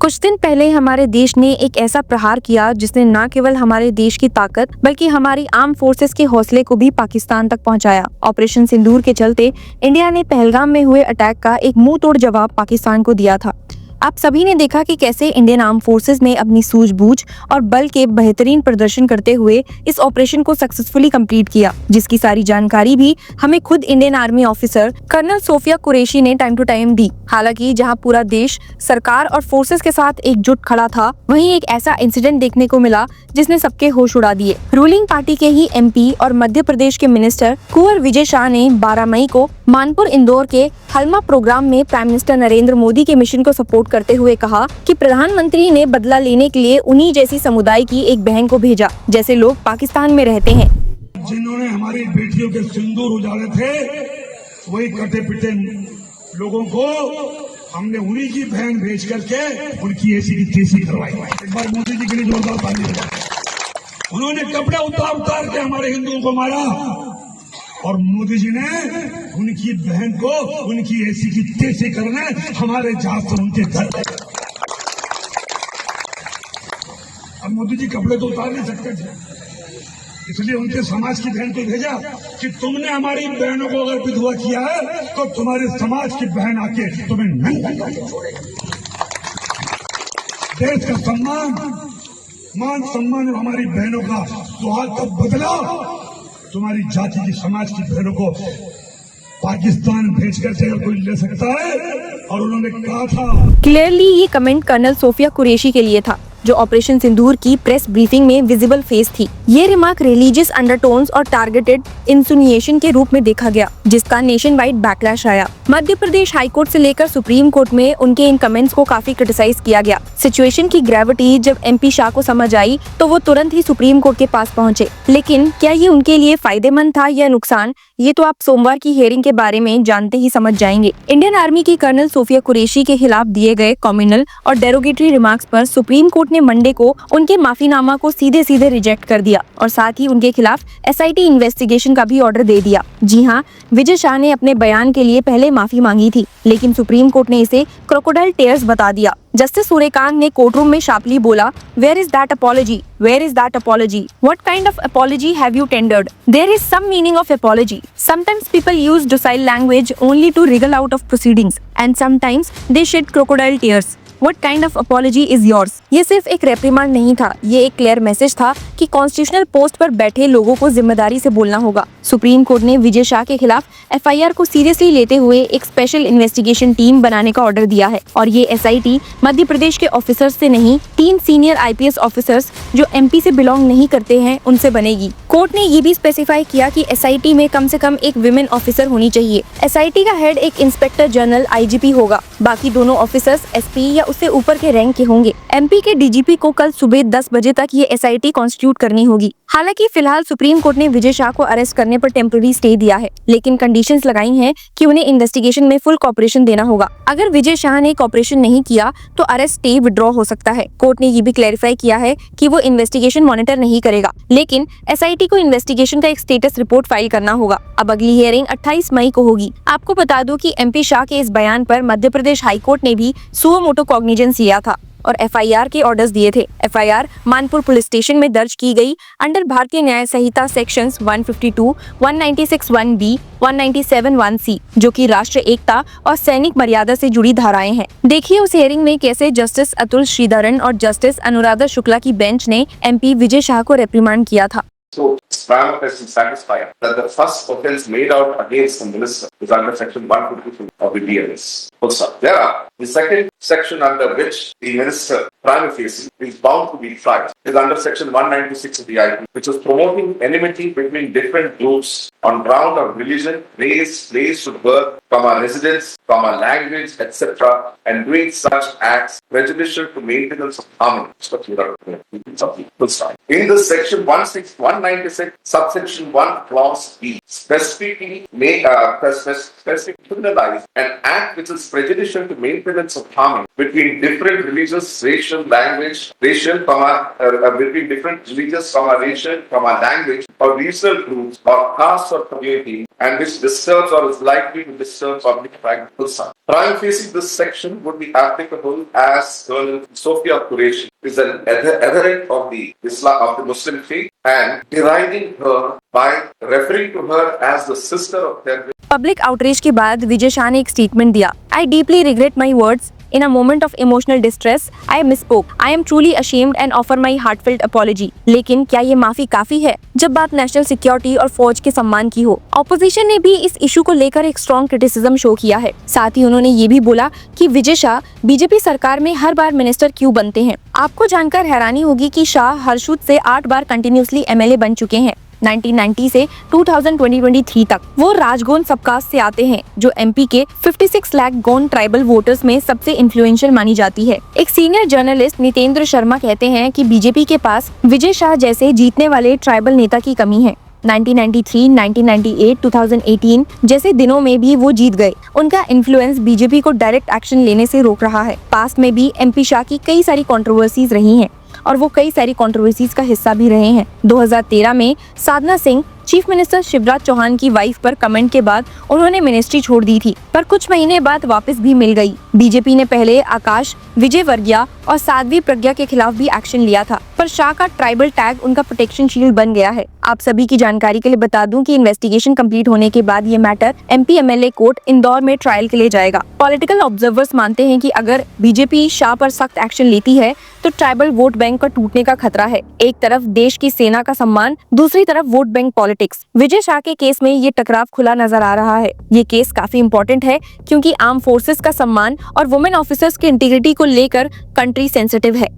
कुछ दिन पहले हमारे देश ने एक ऐसा प्रहार किया जिसने न केवल हमारे देश की ताकत बल्कि हमारी आर्म फोर्सेस के हौसले को भी पाकिस्तान तक पहुंचाया। ऑपरेशन सिंदूर के चलते इंडिया ने पहलगाम में हुए अटैक का एक मुंह तोड़ जवाब पाकिस्तान को दिया था। आप सभी ने देखा कि कैसे इंडियन आर्म फोर्सेस ने अपनी सूझबूझ और बल के बेहतरीन प्रदर्शन करते हुए इस ऑपरेशन को सक्सेसफुली कंप्लीट किया, जिसकी सारी जानकारी भी हमें खुद Indian Army officer Colonel Sofiya Qureshi ने टाइम टू टाइम दी। हालांकि जहां पूरा देश सरकार और फोर्सेस के साथ एकजुट खड़ा था, वहीं एक ऐसा इंसिडेंट देखने को मिला जिसने सबके होश उड़ा दिए। रूलिंग पार्टी के ही एमपी और मध्य प्रदेश के मिनिस्टर कुंवर विजय शाह ने 12 मई को मानपुर इंदौर के हलमा प्रोग्राम में प्राइम मिनिस्टर नरेंद्र मोदी के मिशन को सपोर्ट करते हुए कहा कि प्रधानमंत्री ने बदला लेने के लिए उन्हीं जैसी समुदाय की एक बहन को भेजा जैसे लोग पाकिस्तान में रहते हैं। जिन्होंने हमारी बेटियों के सिंदूर उजाले थे, वही कटे पिटे लोगों को हमने उन्हीं की बहन भेज करके उनकी ऐसी की तैसी करवाई। एक बार मोदी जी के लिए जोरदार ताली बजाएं। उन्होंने कपड़े उतार उतार के हमारे हिंदुओं को मारा और मोदी जी ने उनकी बहन को उनकी ऐसी की तैसी करने हमारे जहाज से उनके घर। अब मोदी जी कपड़े तो उतार नहीं सकते थे, इसलिए उनके समाज की बहन को भेजा कि तुमने हमारी बहनों को अगर विधवा किया है तो तुम्हारे समाज की बहन आके तुम्हें नंगा करके छोड़ेगी। देश का सम्मान, मान सम्मान और हमारी बहनों का सुहाग तब बदला तुम्हारी जाति की समाज की बहनों को पाकिस्तान भेज कर कोई ले सकता है। और उन्होंने कहा था क्लियरली ये कमेंट कर्नल सोफिया कुरैशी के लिए था, जो ऑपरेशन सिंदूर की प्रेस ब्रीफिंग में विजिबल फेस थी। ये रिमार्क रिलीजियस अंडरटोन्स और टारगेटेड इंसिनुएशन के रूप में देखा गया, जिसका नेशन वाइड बैकलैश आया। मध्य प्रदेश हाई कोर्ट से लेकर सुप्रीम कोर्ट में उनके इन कमेंट्स को काफी क्रिटिसाइज किया गया। सिचुएशन की ग्रेविटी जब एमपी शाह को समझ आई तो वो तुरंत ही सुप्रीम कोर्ट के पास पहुंचे। लेकिन क्या ये उनके लिए फायदेमंद था या नुकसान, ये तो आप सोमवार की हियरिंग के बारे में जानते ही समझ जाएंगे। इंडियन आर्मी की कर्नल सोफिया कुरैशी के खिलाफ दिए गए कॉम्युनल और डेरोगेटरी रिमार्क्स पर सुप्रीम कोर्ट ने मंडे को उनके माफीनामा को सीधे सीधे रिजेक्ट कर दिया और साथ ही उनके खिलाफ एसआईटी इन्वेस्टिगेशन का भी ऑर्डर दे दिया। जी हाँ, विजय शाह ने अपने बयान के लिए पहले माफी मांगी थी, लेकिन सुप्रीम कोर्ट ने इसे क्रोकोडाइल टेयर्स बता दिया। जस्टिस सूर्यकांत ने कोर्टरूम में शार्पली बोला, where is that apology, where is that apology, what kind of apology have you tendered, there is some meaning of apology, sometimes people use docile language only to wriggle out of proceedings and sometimes they shed crocodile tears. What kind of apology is yours? ये सिर्फ एक रेप्रिमांड नहीं था, ये एक clear message था कि constitutional post पर बैठे लोगों को जिम्मेदारी से बोलना होगा। सुप्रीम कोर्ट ने विजय शाह के खिलाफ एफआईआर को सीरियसली लेते हुए एक स्पेशल इन्वेस्टिगेशन टीम बनाने का ऑर्डर दिया है और ये एसआईटी मध्य प्रदेश के ऑफिसर्स से नहीं, 3 सीनियर आईपीएस ऑफिसर्स जो एमपी से बिलोंग नहीं करते हैं उनसे बनेगी। कोर्ट ने ये भी स्पेसिफाई किया कि एसआईटी में कम से कम एक विमेन ऑफिसर होनी चाहिए। एसआईटी का हेड एक इंस्पेक्टर जनरल आईजीपी होगा, बाकी दोनों ऑफिसर्स एसपी या उससे ऊपर के रैंक के होंगे। एमपी के डीजीपी को कल सुबह 10 बजे तक ये एसआईटी कॉन्स्टिट्यूट करनी होगी। हालांकि फिलहाल सुप्रीम कोर्ट ने विजय शाह को अरेस्ट करने पर टेम्पररी स्टे दिया है, लेकिन कंडीशंस लगाई हैं कि उन्हें इन्वेस्टिगेशन में फुल कॉपरेशन देना होगा। अगर विजय शाह ने कॉपरेशन नहीं किया तो अरेस्ट स्टे विड्रॉ हो सकता है। कोर्ट ने ये भी क्लैरिफाई किया है कि वो इन्वेस्टिगेशन मॉनिटर नहीं करेगा, लेकिन एसआईटी को इन्वेस्टिगेशन का एक स्टेटस रिपोर्ट फाइल करना होगा। अब अगली हियरिंग 28 मई को होगी। आपको बता दो कि एमपी शाह के इस बयान पर मध्य प्रदेश हाई कोर्ट ने भी सुओ मोटो कॉग्निजेंस लिया था और एफआईआर के ऑर्डर्स दिए थे। एफआईआर मानपुर पुलिस स्टेशन में दर्ज की गई अंडर भारतीय न्याय संहिता सेक्शंस 152, 196 1B, 197 1C, जो कि राष्ट्र एकता और सैनिक मर्यादा से जुड़ी धाराएं हैं। देखिए उस हियरिंग में कैसे जस्टिस अतुल श्रीधरन और जस्टिस अनुराधा शुक्ला की बेंच ने एमपी विजय शाह को रेप्रिमांड किया था। So, Prime Minister satisfied that the first offence made out against the minister is under Section 152 of the BLS. The second section under which the minister prima facie is bound to be tried is under Section 196 of the IP, which is promoting enmity between different groups on ground of religion, race, place of birth, residence, language, etc., and doing such acts prejudicial to maintenance of harmony. In the Section 196, subsection 1, clause B, specifically criminalize an act which is prejudicial to maintenance of harmony between different religious, racial, language, between different religious, racial, language, or regional groups, or caste or community, and which disturbs or is likely to disturb public tranquility. Prime facie, this section would be applicable as Colonel Sophia Qureshi is an adherent of the Islam of the Muslim faith and deriding her by referring to her as the sister of terrorists. Public outreach के बाद विजय शाह ने एक statement दिया। I deeply regret my words in a moment of emotional distress. I misspoke. I am truly ashamed and offer my heartfelt apology. लेकिन क्या ये माफी काफी है जब बात नेशनल सिक्योरिटी और फौज के सम्मान की हो? ऑपोजिशन ने भी इस इशू को लेकर एक स्ट्रॉन्ग क्रिटिसिज्म शो किया है। साथ ही उन्होंने ये भी बोला कि विजय शाह बीजेपी सरकार में हर बार मिनिस्टर क्यों बनते हैं। आपको जानकर हैरानी होगी कि शाह हर्षुद से 8 बार कंटिन्यूसली एमएलए बन चुके हैं। 1990 से 2023 तक वो राजगोंड सबकास्ट से आते हैं, जो एमपी के 56 लाख गोंड ट्राइबल वोटर्स में सबसे इन्फ्लुएंशियल मानी जाती है। एक सीनियर जर्नलिस्ट नितेंद्र शर्मा कहते हैं कि बीजेपी के पास विजय शाह जैसे जीतने वाले ट्राइबल नेता की कमी है। 1993, 1998, 2018 जैसे दिनों में भी वो जीत गए। उनका इन्फ्लुएंस बीजेपी को डायरेक्ट एक्शन लेने से रोक रहा है। पास्ट में भी एमपी शाह की कई सारी कंट्रोवर्सीज रही हैं और वो कई सारी कंट्रोवर्सीज का हिस्सा भी रहे हैं। 2013 में साधना सिंह चीफ मिनिस्टर शिवराज चौहान की वाइफ पर कमेंट के बाद उन्होंने मिनिस्ट्री छोड़ दी थी, पर कुछ महीने बाद वापस भी मिल गई। बीजेपी ने पहले आकाश विजयवर्गीय और साध्वी प्रज्ञा के खिलाफ भी एक्शन लिया था, पर शाह का ट्राइबल टैग उनका प्रोटेक्शन शील्ड बन गया है। आप सभी की जानकारी के लिए बता दूं कि इन्वेस्टिगेशन कंप्लीट होने के बाद ये matter MP MLA court Indore में ट्रायल के लिए जाएगा। पॉलिटिकल ऑब्जर्वर्स मानते हैं कि अगर बीजेपी शाह पर सख्त एक्शन लेती है तो ट्राइबल वोट बैंक का टूटने का खतरा है। एक तरफ देश की सेना का सम्मान, दूसरी तरफ vote bank politics. Vijay Shah के केस में ये टकराव खुला नजर आ रहा है। ये केस काफी इंपॉर्टेंट है क्योंकि आर्म फोर्सेस का सम्मान और वुमेन ऑफिसर्स की इंटीग्रिटी को लेकर कंट्री सेंसिटिव है।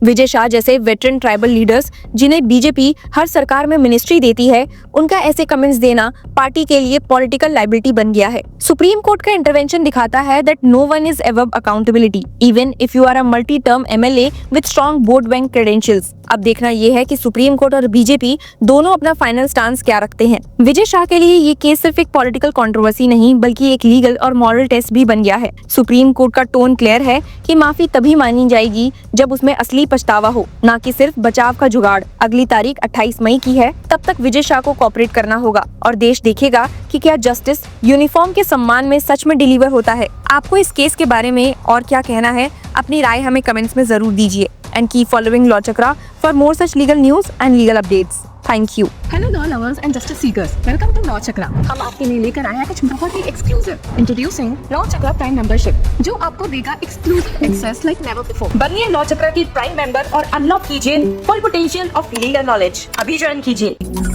विजय शाह जैसे वेटरन ट्राइबल लीडर्स जिन्हें बीजेपी हर सरकार में मिनिस्ट्री देती है, उनका ऐसे कमेंट्स देना पार्टी के लिए पॉलिटिकल लायबिलिटी बन गया है। सुप्रीम कोर्ट का इंटरवेंशन दिखाता है that no one is above accountability even if you are a multi term MLA with strong vote bank credentials. अब देखना ये है कि सुप्रीम कोर्ट और बीजेपी दोनों अपना फाइनल स्टांस क्या रखते हैं। विजय शाह के लिए ये केस सिर्फ एक पॉलिटिकल कंट्रोवर्सी नहीं बल्कि एक लीगल और मॉरल टेस्ट भी बन गया है। सुप्रीम कोर्ट का टोन क्लियर है कि माफी तभी मानी जाएगी जब उसमें असली पछतावा हो, ना कि सिर्फ बचाव का जुगाड़। अगली तारीख 28 मई की है, तब तक विजय शाह को कोऑपरेट करना होगा और देश देखेगा कि क्या जस्टिस यूनिफॉर्म के सम्मान में सच में डिलीवर होता है। आपको इस केस के बारे में और क्या कहना है, अपनी राय हमें कमेंट्स में जरूर दीजिए। And keep following Law Chakra for more such legal news and legal updates. Thank you. Hello law lovers and justice seekers. Welcome to Law Chakra. हम आपके लिए लेकर आए हैं कुछ बहुत ही exclusive. Introducing Law Chakra Prime Membership, जो आपको देगा exclusive access like never before. बनिए लॉ चक्रा की प्राइम मेंबर और अनलॉक कीजिए full potential of legal knowledge. अभी ज्वाइन कीजिए।